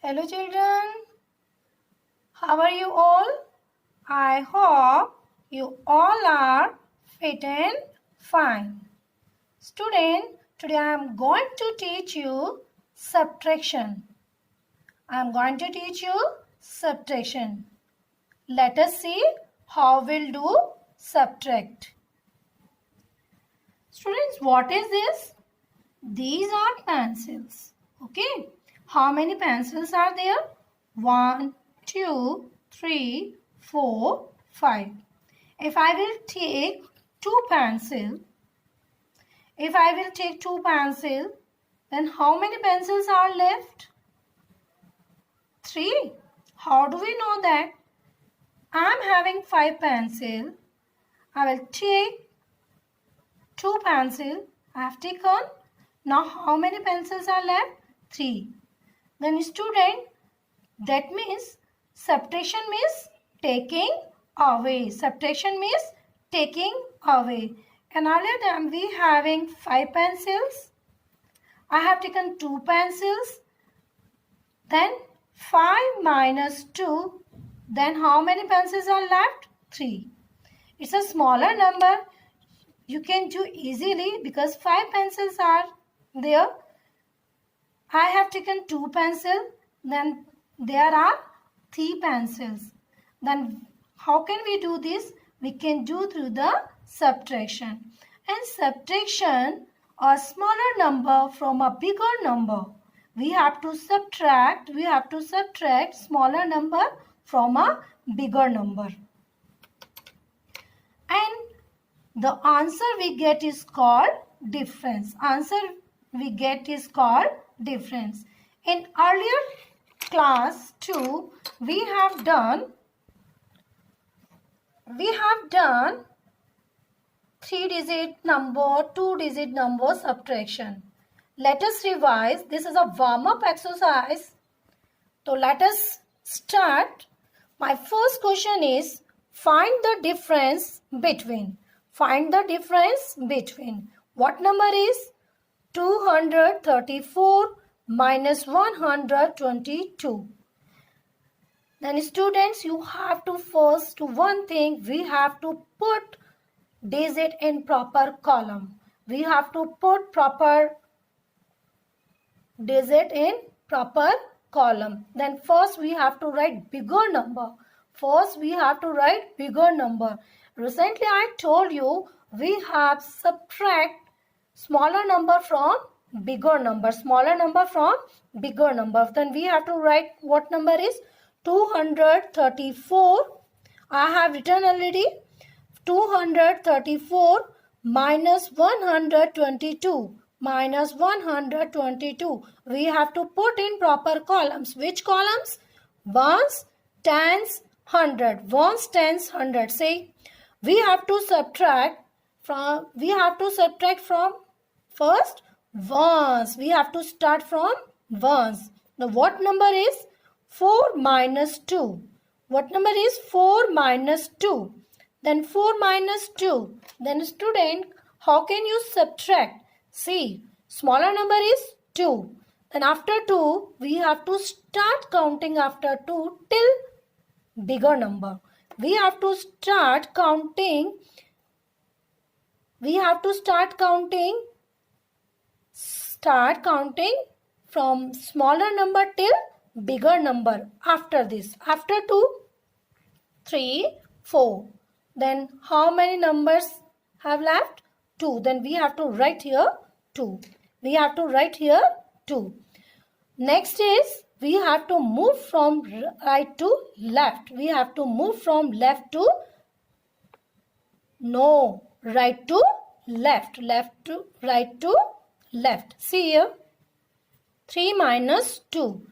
Hello children, how are you all? I hope you all are fit and fine. Student, today I am going to teach you subtraction. I am going to teach you subtraction. Let us see how we'll do subtract. Students, what is this? These are pencils. Okay. How many pencils are there? 1, 2, 3, 4, 5. If I will take two pencils, then how many pencils are left? 3. How do we know that? I am having 5 pencils. I will take 2 pencils. I have taken. Now how many pencils are left? 3. Then student, that means subtraction means taking away. Subtraction means taking away. And earlier time we having 5 pencils. I have taken 2 pencils. Then 5 minus 2. Then how many pencils are left? 3. It's a smaller number. You can do easily because 5 pencils are there. I have taken 2 pencils. Then there are 3 pencils. Then how can we do this? We can do through the subtraction. And subtraction, a smaller number from a bigger number. We have to subtract smaller number from a bigger number. And the answer we get is called difference. In earlier class 2, we have done 3-digit number, 2-digit number subtraction. Let us revise. This is a warm-up exercise. So let us start. My first question is find the difference between. What number is 234 minus 122? Then students, you have to first do one thing. We have to put digit in proper column. We have to put proper digit in proper column. Then first we have to write bigger number. Recently I told you we have subtract smaller number from bigger number. Then we have to write what number is 234. I have written already 234 minus 122. We have to put in proper columns. Which columns? Ones, tens, hundred. Ones, tens, hundred. Say we have to subtract from first ones. We have to start from ones. Now what number is 4 minus 2? What number is 4 minus 2? Then 4 minus 2. Then student, how can you subtract? See, smaller number is 2. Then after 2, we have to start counting after 2 till bigger number. We have to start counting from smaller number till bigger number. After this, after 2, 3, 4. Then how many numbers have left? 2. Then we have to write here 2. Next is we have to move from right to left. Right to left. See here. 3 minus 2.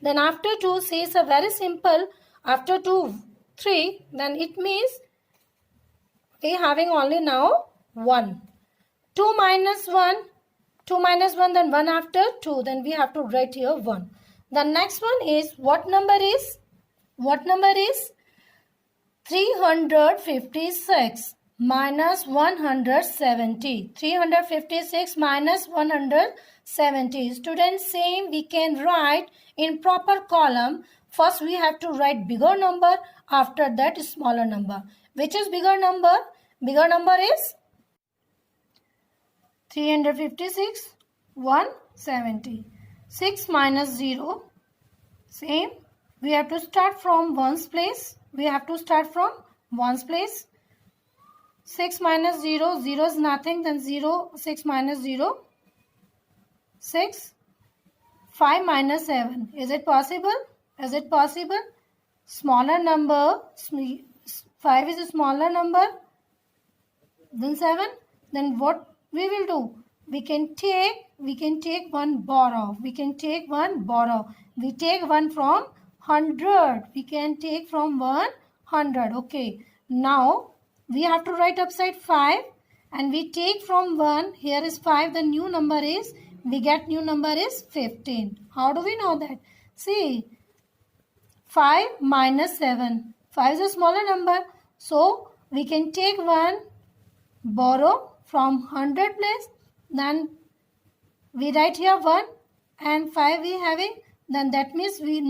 Then after 2 says a very simple. After 2, 3. Then it means we having only now 1. 2 minus 1. Then 1 after 2. Then we have to write here 1. The next one is what number is 356 minus 170. 356 minus 170. Students, same we can write in proper column. First we have to write bigger number, after that smaller number. Which is bigger number? Bigger number is 356, 170. 6 minus 0. Same. We have to start from ones place. We have to start from ones place. 6 minus 0. 0 is nothing. Then 0. 6 minus 0. 6. 5 minus 7. Is it possible? Is it possible? Smaller number. 5 is a smaller number than 7. Then what we will do? We can take one borrow. We can take one borrow. We take one from 100. We can take from 100. Okay. Now we have to write upside 5 and we take from 1. Here is 5. The new number is, we get new number is 15. How do we know that? See, 5 minus 7. 5 is a smaller number. So we can take one borrow from 100 place. Then we write here 1 and 5 we having. Then that means we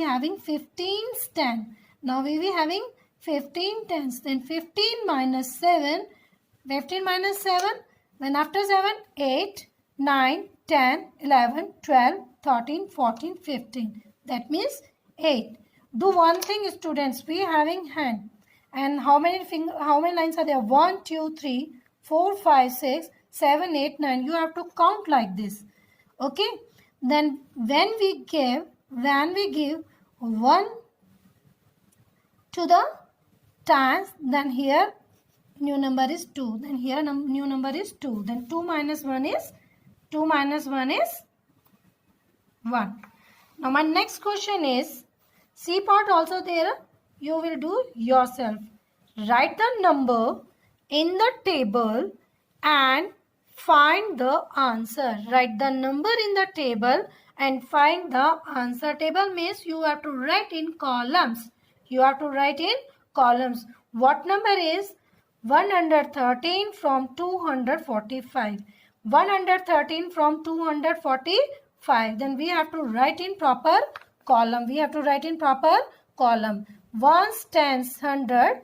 having 15 tens. Now we be having 15 tens. Then 15 minus 7. 15 minus 7. Then after 7, 8, 9, 10, 11, 12, 13, 14, 15. That means 8. Do one thing, students. We having hand. And how many lines are there? 1, 2, 3, 4, 5, 6, 7, 8, 9. You have to count like this. Okay. Then when we give 1 to the tens, then here new number is 2. Then here new number is 2. Then 2 minus 1 is 1. Now my next question is, C part also there. You will do yourself. Write the number in the table and find the answer. Write the number in the table and find the answer. Table means you have to write in columns. You have to write in columns. What number is 113 from 245? 113 from 245. Then we have to write in proper column. We have to write in proper column. Ones, tens, 100.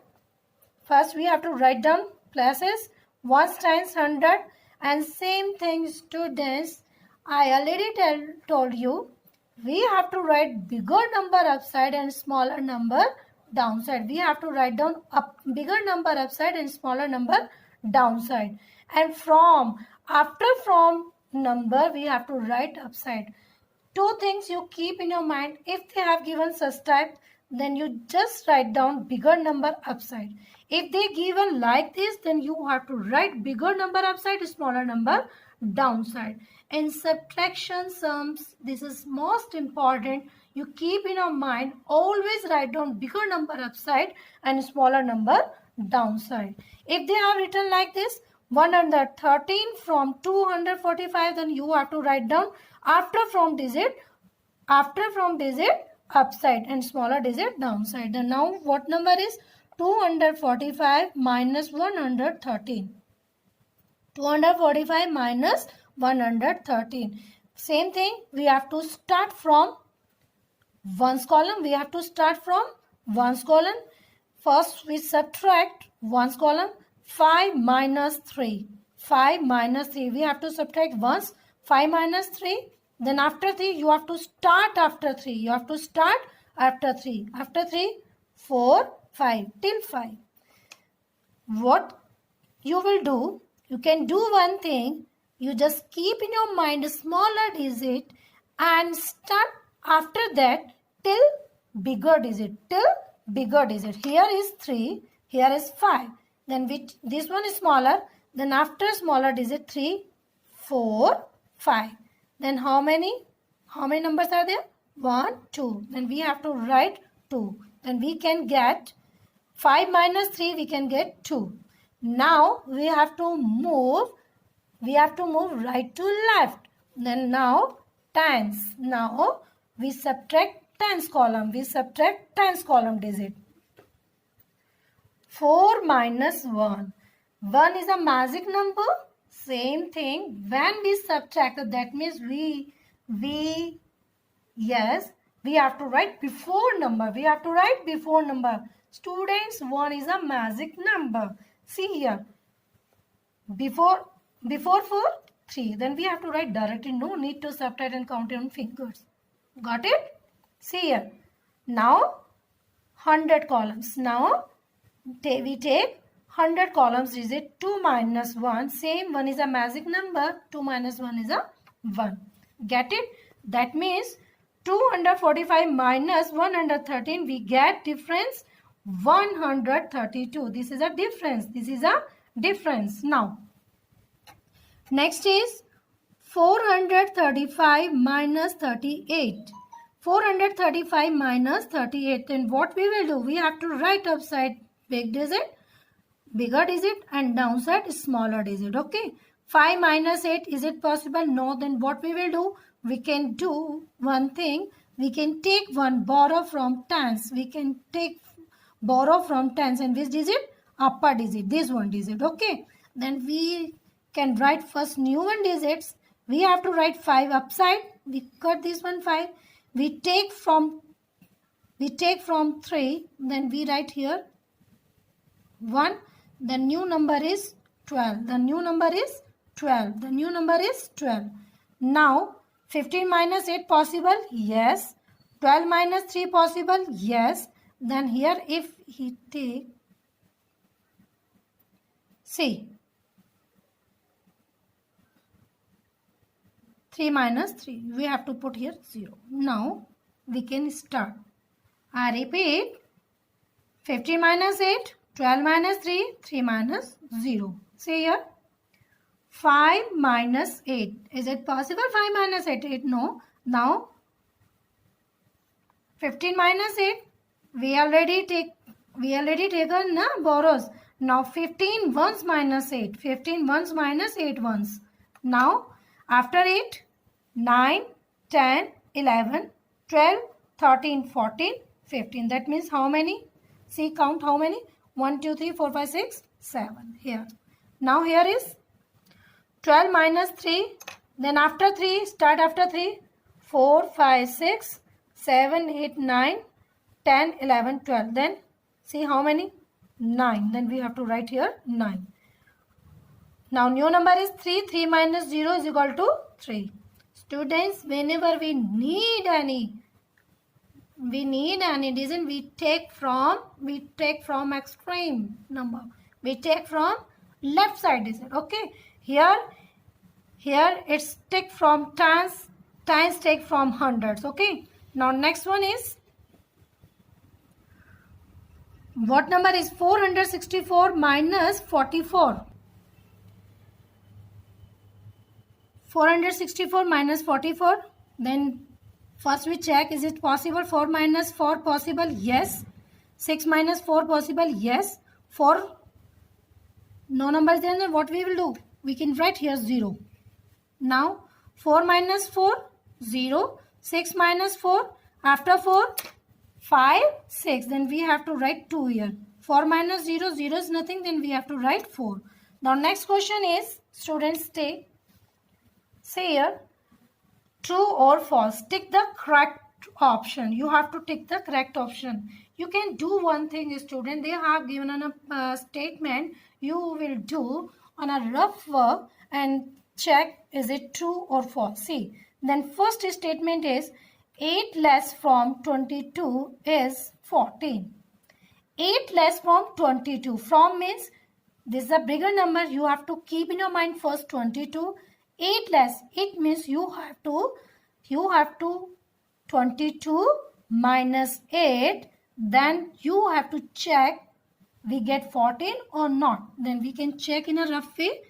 First we have to write down places. Ones, tens, 100. And same thing, students, I already told you, we have to write bigger number upside and smaller number downside. We have to write down bigger number upside and smaller number downside. And after from number, we have to write upside. Two things you keep in your mind. If they have given such type, then you just write down bigger number upside. If they given like this, then you have to write bigger number upside, smaller number downside. In subtraction sums, this is most important. You keep in your mind, always write down bigger number upside and smaller number downside. If they have written like this, 113 from 245, then you have to write down after from digit upside and smaller digit downside. And now what number is 245 minus 113? 245 minus 113. Same thing, we have to start from ones column. We have to start from ones column. First we subtract ones column. 5 minus 3. 5 minus 3. We have to subtract ones. 5 minus 3. Then after 3, you have to start after 3. You have to start after 3. After 3, 4, 5. Till 5. What you will do, you can do one thing. You just keep in your mind a smaller digit and start after that till bigger digit. Till bigger digit. Here is 3. Here is 5. Then this one is smaller. Then after smaller digit 3, 4, 5. Then how many numbers are there? 1, 2. Then we have to write 2. Then we can get 5 minus 3, we can get 2. Now we have to move right to left. Then now tens. Now we subtract tens column. We subtract tens column digit. 4 minus 1. 1 is a magic number. Same thing. When we subtract, that means we have to write before number. We have to write before number. Students, 1 is a magic number. See here. Before 4, 3. Then we have to write directly. No need to subtract and count on fingers. Got it? See here. Now 100 columns. Now we take 100 columns digit 2 minus 1. Same, 1 is a magic number. 2 minus 1 is a 1. Get it? That means 245 minus 113. We get difference 132. This is a difference. This is a difference. Now, next is 435 minus 38. 435 minus 38. Then what we will do? We have to write upside big digit, bigger digit, and downside smaller digit. Okay. 5 minus 8. Is it possible? No. Then what we will do? We can do one thing. We can take one borrow from tens. We can take borrow from tens. And which digit? Upper digit. This one digit. Okay. Then we can write first new one digits. We have to write 5 upside. We cut this one 5. We take from 3. Then we write here 1. The new number is 12. The new number is 12. The new number is 12. Now 15 minus 8 possible? Yes. 12 minus 3 possible? Yes. Then here if he take, see, 3 minus 3. We have to put here 0. Now we can start. I repeat. 15 minus 8. 12 minus 3. 3 minus 0. See here. 5 minus 8. Is it possible? 5 minus 8. 8. No. Now 15 minus 8. We already taken na borrows. Now 15 ones minus 8. 15 ones minus 8 ones. Now after 8, 9, 10, 11, 12, 13, 14, 15. That means how many? See, count how many? 1, 2, 3, 4, 5, 6, 7. Here. Now here is 12 minus 3. Then after 3, start after 3. 4, 5, 6, 7, 8, 9, 10, 11, 12. Then see how many? 9. Then we have to write here 9. Now new number is 3. 3 minus 0 is equal to 3. Students, whenever we need any digit, we take from extreme number. We take from left side digit. Okay. Here it's take from tens take from hundreds. Okay. Now next one is, what number is 464 minus 44? 464 minus 44. Then first we check, is it possible? 4 minus 4 possible? Yes. 6 minus 4 possible? Yes. 4, no number is there. Then what we will do? We can write here 0. Now 4 minus 4, 0. 6 minus 4. After 4, 5, 6. Then we have to write 2 here. 4 minus 0, 0 is nothing. Then we have to write 4. Now next question is, students take, say here, true or false. Tick the correct option. You have to tick the correct option. You can do one thing, student. They have given a statement. You will do on a rough work and check is it true or false. See, then first statement is 8 less from 22 is 14. 8 less from 22. From means this is a bigger number. You have to keep in your mind first 22. 8 less, it means you have to 22 minus 8. Then you have to check we get 14 or not. Then we can check in a rough way.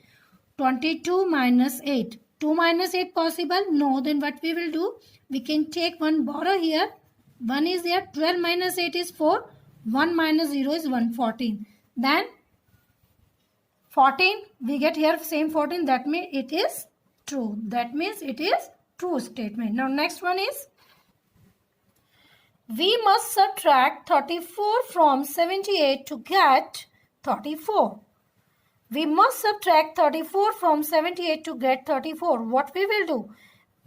22 minus 8. 2 minus 8 possible? No. Then what we will do? We can take one borrow here. 1 is here. 12 minus 8 is 4. 1 minus 0 is 1. 14. Then 14. We get here same 14. That means it is true. That means it is true statement. Now next one is, we must subtract 34 from 78 to get 34. We must subtract 34 from 78 to get 34. What we will do?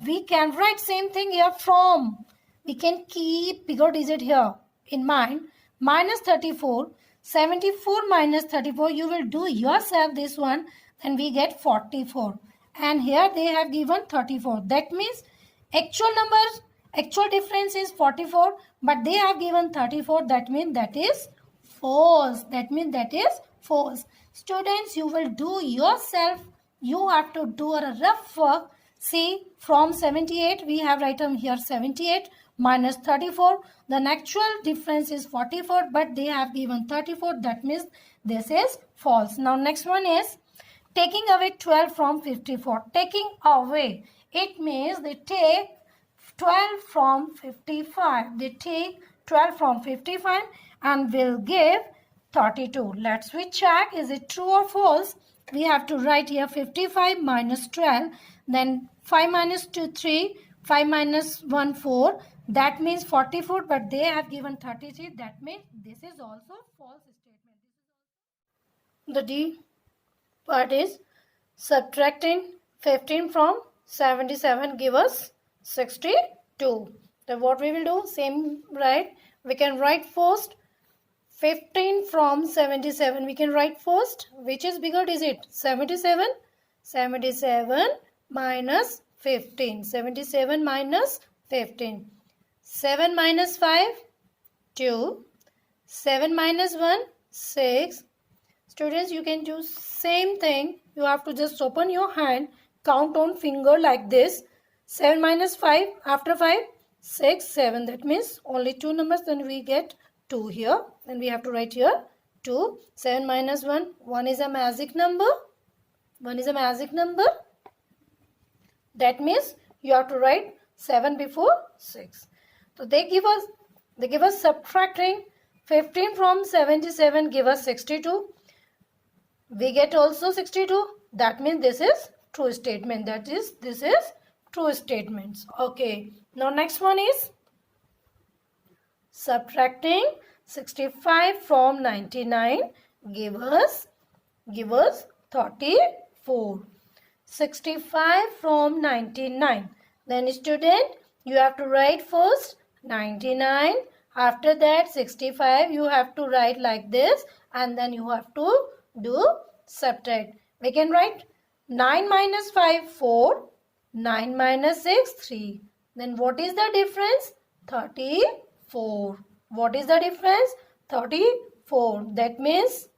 We can write same thing here from. We can keep bigger digit here in mind. Minus 34. 74 minus 34. You will do yourself this one. Then we get 44. And here they have given 34. That means actual numbers, actual difference is 44. But they have given 34. That means that is false. That means that is false. Students, you will do yourself. You have to do a rough work. See, from 78, we have written here 78 minus 34. The actual difference is 44, but they have given 34. That means this is false. Now, next one is taking away 12 from 54. Taking away, it means they take 12 from 55. They take 12 from 55 and will give 32. Let's we check, is it true or false? We have to write here 55 minus 12. Then 5 minus 2, 3. 5 minus 1, 4. That means 44, but they have given 33. That means this is also false statement. The D part is subtracting 15 from 77 give us 62. Then what we will do? Same, right? We can write first 15 from 77. We can write first. Which is bigger digit? 77. 77 minus 15. 77 minus 15. 7 minus 5, 2. 7 minus 1, 6. Students, you can do same thing. You have to just open your hand, count on finger like this. 7 minus 5, after 5, 6, 7. That means only two numbers, then we get 2 here. Then we have to write here 2. 7 minus 1, 1 is a magic number. 1 is a magic number. That means you have to write 7 before 6. So they give us subtracting 15 from 77 give us 62. We get also 62. That means this is true statement. This is true statements. Okay. Now next one is subtracting 65 from 99 give us 34. 65 from 99. Then student, you have to write first 99. After that 65 you have to write like this, and then you have to do subtract. We can write 9 minus 5, 4. 9 minus 6, 3. Then what is the difference? 34. What is the difference? 34. That means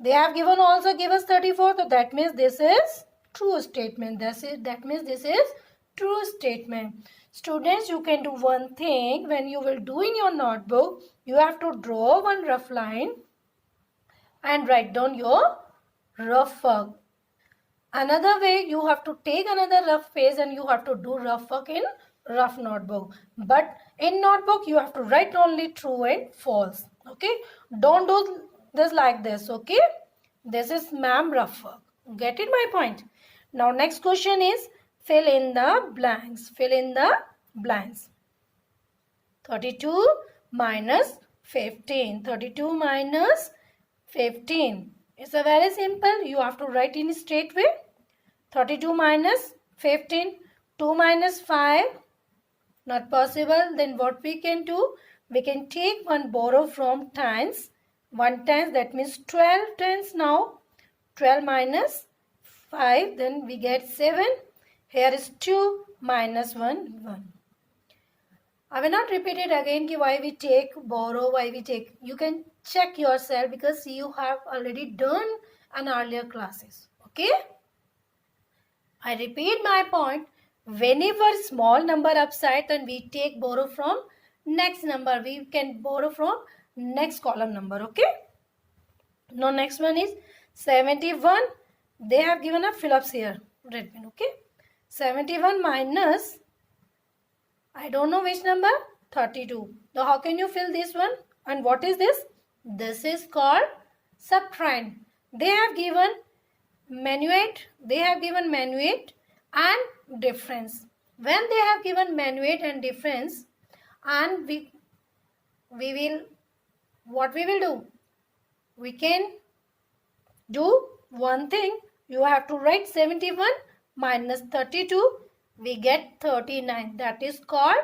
they have given also give us 34. So that means this is true statement. That means this is true statement. Students, you can do one thing. When you will do in your notebook, you have to draw one rough line and write down your rough work. Another way, you have to take another rough page and you have to do rough work in rough notebook. But in notebook, you have to write only true and false. Okay? Don't do this like this. Okay? This is ma'am rough work. Get it my point? Now next question is fill in the blanks. Fill in the blanks. 32 minus 15. 32 minus 15. It's a very simple. You have to write in a straight way. 32 minus 15. 2 minus 5. Not possible. Then what we can do? We can take one borrow from tens. 1 tens, that means 12 tens now. 12 minus 5. Then we get 7. Here is 2 minus 1. 1. I will not repeat it again why we take borrow, why we take. You can check yourself because you have already done an earlier classes. Okay? I repeat my point. Whenever small number upside, then we take borrow from next number. We can borrow from next column number. Okay? Now next one is 71. They have given a Phillips here. Red pen. Okay? 71 minus, I don't know which number, 32. Now how can you fill this one? And what is this? This is called subtrahend. They have given minuate. They have given minuate and difference. When they have given minuate and difference, and we will, what we will do? We can Do one thing. You have to write 71 minus 32. We get 39. That is called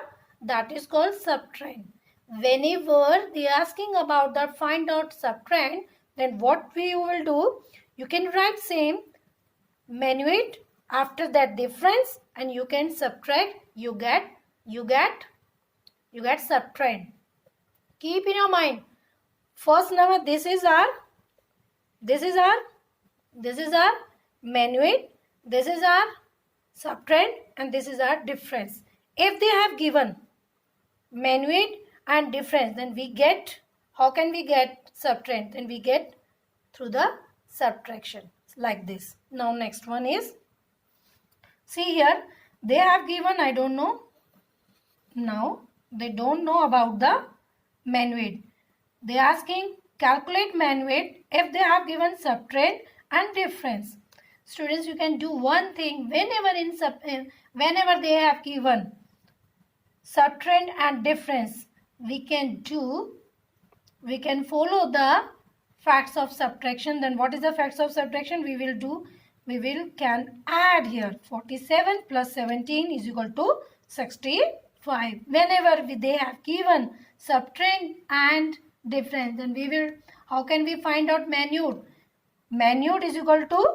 subtrahend. Whenever they are asking about that find out subtrahend, then what we will do? You can write same minuate after that difference, and you can subtract. You get subtrahend. Keep in your mind. First number, this is our minuate, this is our subtrahend, and this is our difference. If they have given minuate and difference, then we get, how can we get subtrahend? Then we get through the subtraction like this. Now next one is, see here, they have given, I don't know, now they don't know about the minuate. They are asking calculate minuate if they have given subtrahend and difference. Students, you can do one thing. Whenever they have given subtrahend and difference, we can follow the facts of subtraction. Then what is the facts of subtraction? We can add here 47 plus 17 is equal to 65. Whenever they have given subtrahend and difference, then how can we find out minute? Minute is equal to,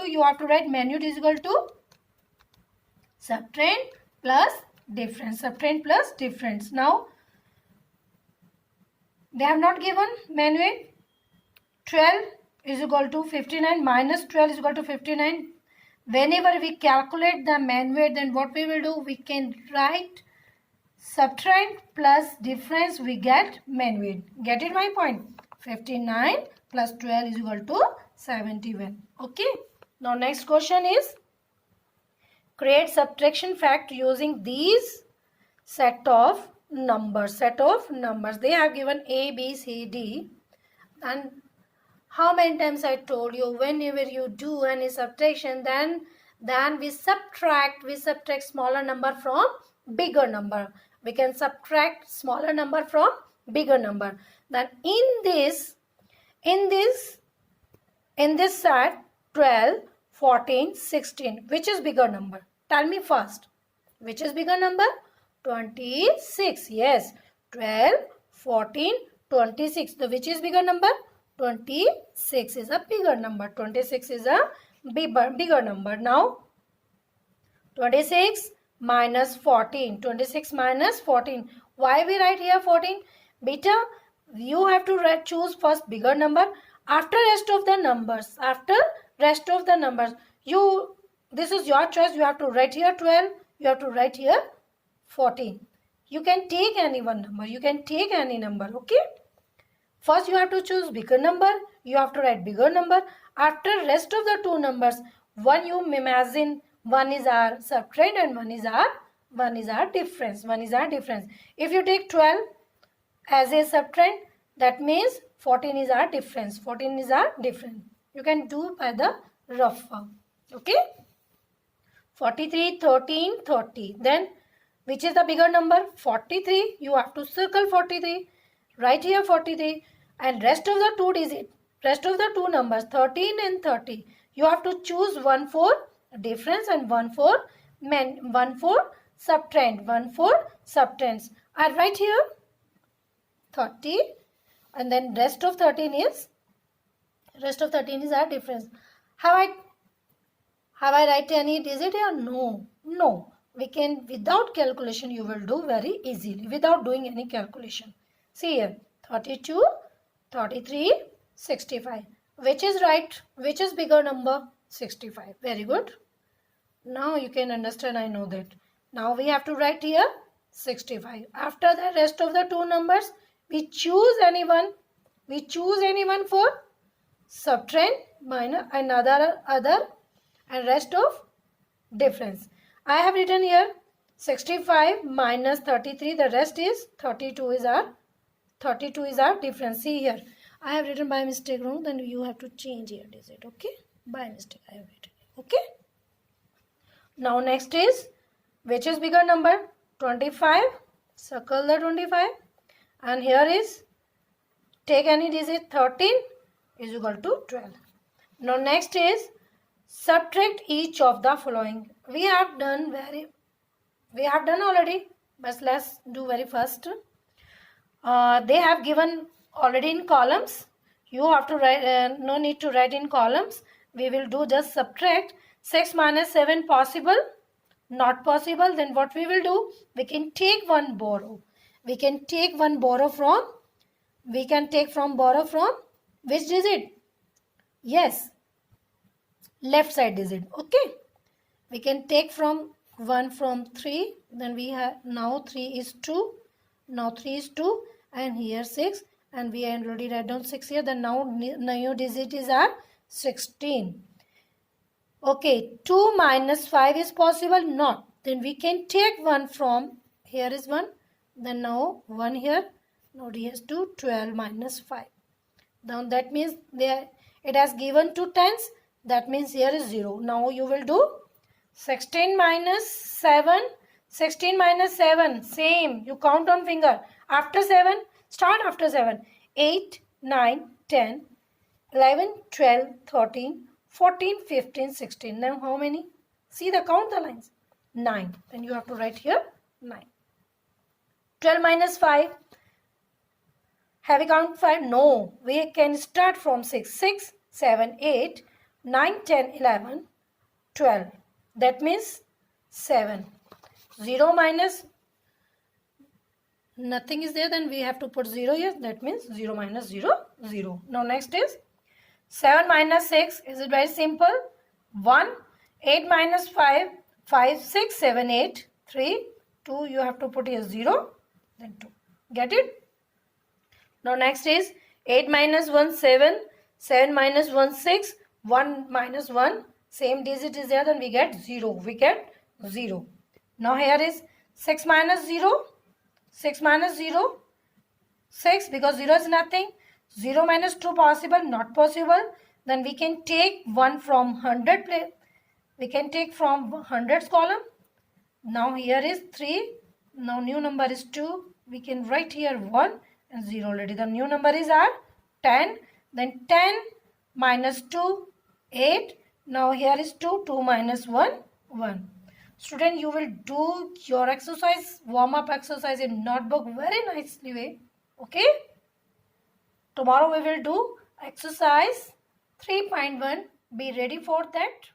you have to write minute is equal to subtrahend plus difference. Now they have not given minute. 12 is equal to 59 minus 12 is equal to 59. Whenever we calculate the minuate, then what we will do? We can write subtrahend plus difference, we get minuate. Get it my point? 59 plus 12 is equal to 71. Okay. Now next question is, create subtraction fact using these set of numbers. They have given A, B, C, D, and how many times I told you, whenever you do any subtraction, then we subtract smaller number from bigger number. We can subtract smaller number from bigger number. Then in this set 12, 14, 16, which is bigger number? Tell me first. Which is bigger number? 26. Yes. 12, 14, 26. So which is bigger number? 26 is a bigger number. 26 is a bigger number. Now 26 minus 14. 26 minus 14. Why we write here 14? Beta, you have to choose first bigger number. After rest of the numbers, this is your choice. You have to write here 12. You have to write here 14. You can take any one number. You can take any number. Okay. First you have to choose bigger number. You have to write bigger number. After rest of the two numbers, one you imagine one is our subtrahend and one is our difference. If you take 12 as a subtrahend, that means 14 is our difference. You can do by the rough form. Okay. 43, 13, 30. Then which is the bigger number? 43. You have to circle 43. Write here 43. And rest of the two numbers, 13 and 30. You have to choose one for difference and one for subtrahend. I write here 30, and then rest of 13 is our difference. Have I write any digit here? No. We can, without calculation, you will do very easily without doing any calculation. See here, 32, 33, 65. Which is right? Which is bigger number? 65. Very good. Now you can understand, I know that. Now we have to write here 65. After the rest of the two numbers, we choose anyone. For subtrahend minus another and rest of difference. I have written here 65 minus 33. The rest is 32 is our difference. See here, I have written by mistake wrong. Then you have to change here digit. Okay, by mistake I have written. Okay. Now next is, which is bigger number? 25. Circle the 25. And here is, take any digit. 13 is equal to 12. Now next is subtract each of the following. We have done already, but let's do very first. They have given already in columns. You have to write, no need to write in columns. We will do just subtract. 6 minus 7 possible, not possible. Then what we will do, we can take one borrow. We can take one borrow from, borrow from which digit? Yes, left side digit. Okay, we can take from 1 from 3. Then we have, now 3 is 2. Now 3 is 2 and here 6, and we already write down 6 here. Then now new digit is our 16. Okay, 2 minus 5 is possible? Not. Then we can take 1 from, here is 1. Then now 1 here. Now here's 2, 12 minus 5. Now that means there it has given 2 tens. That means here is 0. Now you will do 16 minus 7. 16 minus 7. Same. You count on finger. After 7. Start after 7. 8, 9, 10, 11, 12, 13, 14, 15, 16. Now how many? See the count the lines. 9. Then you have to write here 9. 12 minus 5. Have we count 5? No. We can start from 6. 6, 7, 8, 9, 10, 11, 12. That means 7. 0 minus nothing is there, then we have to put 0 here. That means 0 minus 0, 0. Now next is 7 minus 6. Is it very simple? 1. 8 minus 5. 5, 6, 7, 8. 3, 2. You have to put here 0. Then 2. Get it? Now next is 8 minus 1, 7. 7 minus 1, 6. 1 minus 1. Same digit is there. Then we get 0. We get 0. Now here is 6 minus 0. 6 minus 0. 6, because 0 is nothing. 0 minus 2 possible, not possible. Then we can take 1 from 100 place. We can take from hundreds column. Now here is 3. Now new number is 2. We can write here 1 and 0 already. The new number is our 10. Then 10 minus 2, 8. Now here is 2. 2 minus 1, 1. Student, you will do your exercise, warm-up exercise in notebook very nicely way. Okay? Tomorrow we will do exercise 3.1. Be ready for that.